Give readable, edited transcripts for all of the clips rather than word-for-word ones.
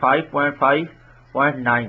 5.5.9,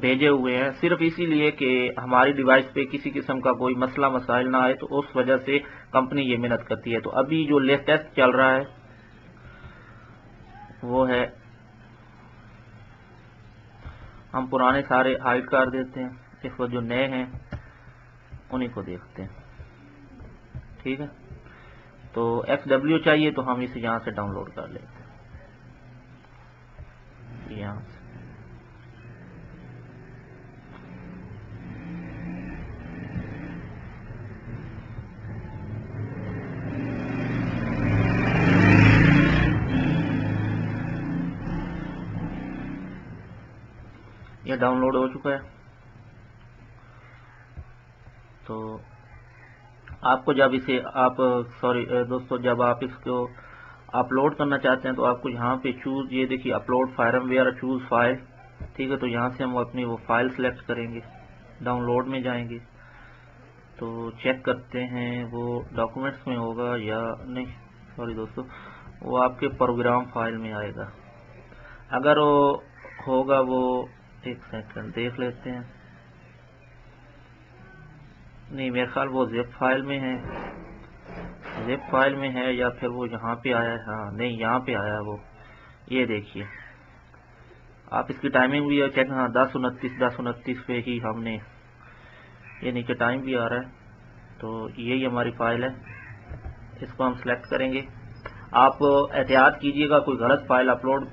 بھیجے ہوئے ہیں صرف اسی لیے کہ ہماری ڈیوائس پہ کسی قسم کا کوئی مسئلہ مسائل نہ آئے، تو اس وجہ سے کمپنی یہ محنت کرتی ہے۔ تو ابھی جو لیٹسٹ چل رہا ہے وہ ہے، ہم پرانے سارے ہائڈ کر دیتے ہیں، اس وقت جو نئے ہیں انہیں کو دیکھتے ہیں، ٹھیک ہے۔ تو XW چاہیے تو ہم اسے یہاں سے ڈاؤن لوڈ کر لیتے ہیں، یہاں سے یہ ڈاؤن لوڈ ہو چکا ہے۔ تو آپ کو جب اسے دوستو جب آپ اس کو اپلوڈ کرنا چاہتے ہیں تو آپ کو یہاں پہ چوز، یہ دیکھیے اپلوڈ فائرم ویئر، چوز فائل، ٹھیک ہے۔ تو یہاں سے ہم اپنی وہ فائل سلیکٹ کریں گے، ڈاؤن لوڈ میں جائیں گے، تو چیک کرتے ہیں وہ ڈاکومنٹس میں ہوگا یا نہیں، سوری دوستو، وہ آپ کے پروگرام فائل میں آئے گا۔ اگر وہ ہوگا، وہ ایک سیکنڈ دیکھ لیتے ہیں، نہیں میرے خیال وہ زپ فائل میں ہے، زپ فائل میں ہے، یا پھر وہ یہاں پہ آیا ہے، ہاں نہیں یہاں پہ آیا ہے وہ، یہ دیکھیے آپ اس کی ٹائمنگ بھی چیک، ہاں 10:29 پہ ہی ہم نے، یہ نیچے ٹائم بھی آ رہا ہے۔ تو یہی ہماری فائل ہے، اس کو ہم سلیکٹ کریں گے۔ آپ احتیاط کیجئے گا کوئی غلط فائل اپلوڈ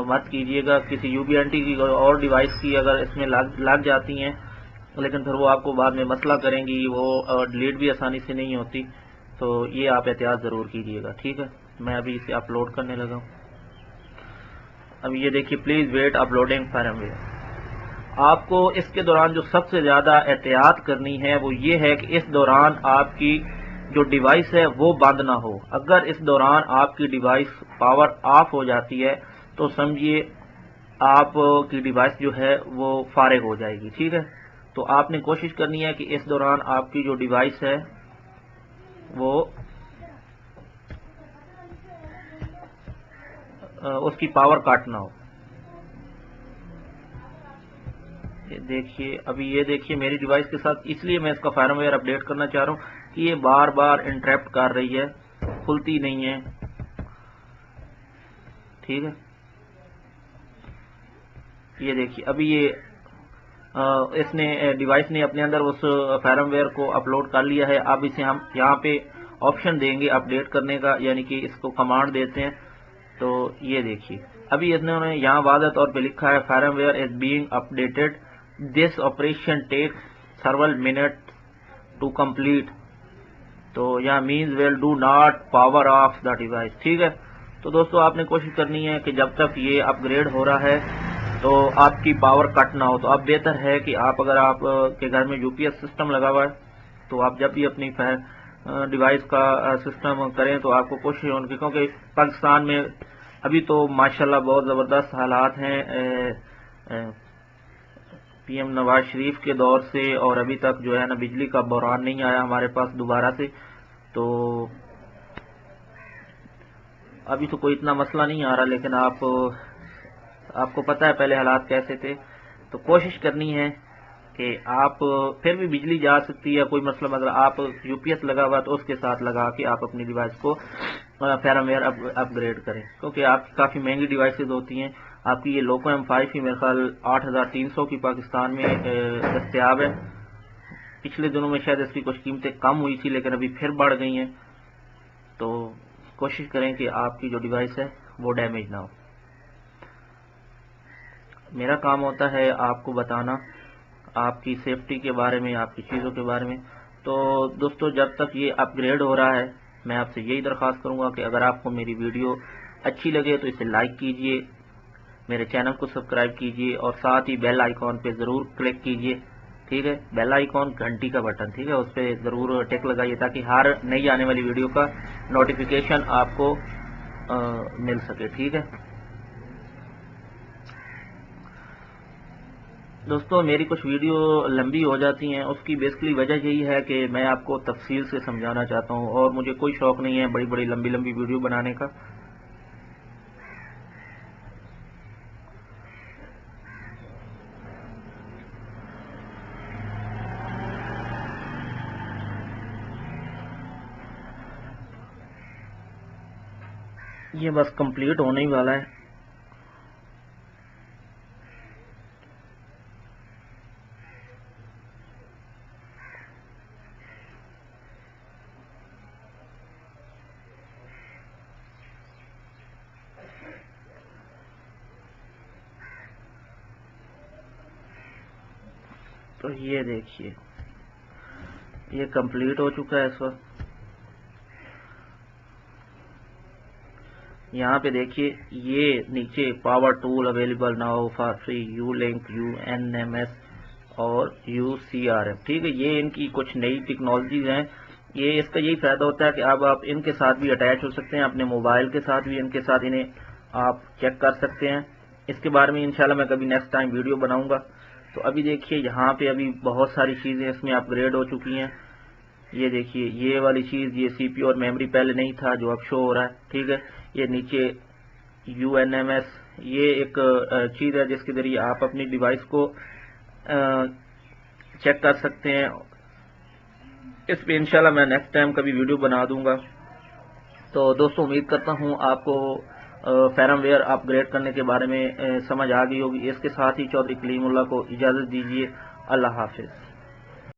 مت کیجئے گا، کسی UBNT کی اور ڈیوائس کی اگر اس میں لگ جاتی ہیں، لیکن پھر وہ آپ کو بعد میں مسئلہ کریں گی، وہ ڈیلیٹ بھی آسانی سے نہیں ہوتی، تو یہ آپ احتیاط ضرور کیجئے گا، ٹھیک ہے۔ میں ابھی اسے اپلوڈ کرنے لگا ہوں۔ اب یہ دیکھیے پلیز ویٹ اپلوڈنگ فائرم ویئر۔ آپ کو اس کے دوران جو سب سے زیادہ احتیاط کرنی ہے وہ یہ ہے کہ اس دوران آپ کی جو ڈیوائس ہے وہ بند نہ ہو۔ اگر اس دوران آپ کی ڈیوائس پاور آف ہو جاتی ہے تو سمجھیے آپ کی ڈیوائس جو ہے وہ فارغ ہو جائے گی، ٹھیک ہے۔ تو آپ نے کوشش کرنی ہے کہ اس دوران آپ کی جو ڈیوائس ہے وہ اس کی پاور کٹ نہ ہو۔ دیکھیے ابھی یہ دیکھیے میری ڈیوائس کے ساتھ، اس لیے میں اس کا فائرم ویئر اپڈیٹ کرنا چاہ رہا ہوں کہ یہ بار بار انٹرپٹ کر رہی ہے، کھلتی نہیں ہے، ٹھیک ہے۔ یہ دیکھیے ابھی یہ اس نے ڈیوائس نے اپنے اندر اس فائرم ویئر کو اپلوڈ کر لیا ہے۔ اب اسے ہم یہاں پہ آپشن دیں گے اپڈیٹ کرنے کا، یعنی کہ اس کو کمانڈ دیتے ہیں۔ تو یہ دیکھیے ابھی اس نے یہاں واضح طور پہ لکھا ہے firmware is being updated, this operation takes several minutes to complete. تو یہاں means we'll do not power off the device, ٹھیک ہے۔ تو دوستو آپ نے کوشش کرنی ہے کہ جب تک یہ اپ گریڈ ہو رہا ہے تو آپ کی پاور کٹ نہ ہو۔ تو اب بہتر ہے کہ آپ اگر آپ کے گھر میں UPS سسٹم لگا ہوا ہے تو آپ جب بھی اپنی ڈیوائس کا سسٹم کریں تو آپ کو کوشش ہوگی، کیونکہ پاکستان میں ابھی تو ماشاءاللہ بہت زبردست حالات ہیں PM نواز شریف کے دور سے، اور ابھی تک جو ہے نا بجلی کا بحران نہیں آیا ہمارے پاس دوبارہ سے، تو ابھی تو کوئی اتنا مسئلہ نہیں آ رہا، لیکن آپ کو پتہ ہے پہلے حالات کیسے تھے۔ تو کوشش کرنی ہے کہ آپ پھر بھی بجلی جا سکتی ہے، کوئی مسئلہ مطلب آپ UPS لگا ہوا تو اس کے ساتھ لگا کے آپ اپنی ڈیوائس کو فائرم ویئر اپ گریڈ کریں، کیونکہ آپ کی کافی مہنگی ڈیوائسز ہوتی ہیں۔ آپ کی یہ لوکو M5 ہی میرے خیال 8300 کی پاکستان میں دستیاب ہے۔ پچھلے دنوں میں شاید اس کی کچھ قیمتیں کم ہوئی تھی، لیکن ابھی پھر بڑھ گئی ہیں۔ تو کوشش کریں کہ آپ کی جو ڈیوائس ہے وہ ڈیمیج نہ ہو۔ میرا کام ہوتا ہے آپ کو بتانا آپ کی سیفٹی کے بارے میں، آپ کی چیزوں کے بارے میں۔ تو دوستو جب تک یہ اپ گریڈ ہو رہا ہے میں آپ سے یہی درخواست کروں گا کہ اگر آپ کو میری ویڈیو اچھی لگے تو اسے لائک کیجئے، میرے چینل کو سبسکرائب کیجئے، اور ساتھ ہی بیل آئیکن پہ ضرور کلک کیجئے، ٹھیک ہے۔ بیل آئیکن گھنٹی کا بٹن، ٹھیک ہے، اس پہ ضرور ٹک لگائیے تاکہ ہر نئی آنے والی ویڈیو کا نوٹیفیکیشن آپ کو مل سکے، ٹھیک ہے۔ دوستو میری کچھ ویڈیو لمبی ہو جاتی ہیں، اس کی بیسکلی وجہ یہی ہے کہ میں آپ کو تفصیل سے سمجھانا چاہتا ہوں، اور مجھے کوئی شوق نہیں ہے بڑی بڑی لمبی ویڈیو بنانے کا۔ یہ بس کمپلیٹ ہونے ہی والا ہے. تو یہ دیکھیے یہ کمپلیٹ ہو چکا ہے اس وقت. یہاں پہ دیکھیے یہ نیچے power tool available now for free U link U N M S اور یو سی آر ایم. ٹھیک ہے, یہ ان کی کچھ نئی ٹیکنالوجیز ہیں. یہ اس کا یہی فائدہ ہوتا ہے کہ اب آپ ان کے ساتھ بھی اٹیچ ہو سکتے ہیں, اپنے موبائل کے ساتھ بھی ان کے ساتھ انہیں آپ چیک کر سکتے ہیں. اس کے بارے میں انشاءاللہ میں کبھی نیکسٹ ٹائم ویڈیو بناؤں گا. تو ابھی دیکھیے یہاں پہ ابھی بہت ساری چیزیں اس میں اپ گریڈ ہو چکی ہیں. یہ دیکھیے یہ والی چیز, یہ سی پی یو اور میموری پہلے نہیں تھا جو اب شو ہو رہا ہے. ٹھیک ہے, یہ نیچے یو این ایم ایس, یہ ایک چیز ہے جس کے ذریعے آپ اپنی ڈیوائس کو چیک کر سکتے ہیں. اس پہ انشاءاللہ میں نیکسٹ ٹائم کبھی ویڈیو بنا دوں گا. تو دوستوں امید کرتا ہوں آپ کو فرم ویئر اپ گریڈ کرنے کے بارے میں سمجھ آ گئی ہوگی. اس کے ساتھ ہی چودھری کلیم اللہ کو اجازت دیجیے. اللہ حافظ.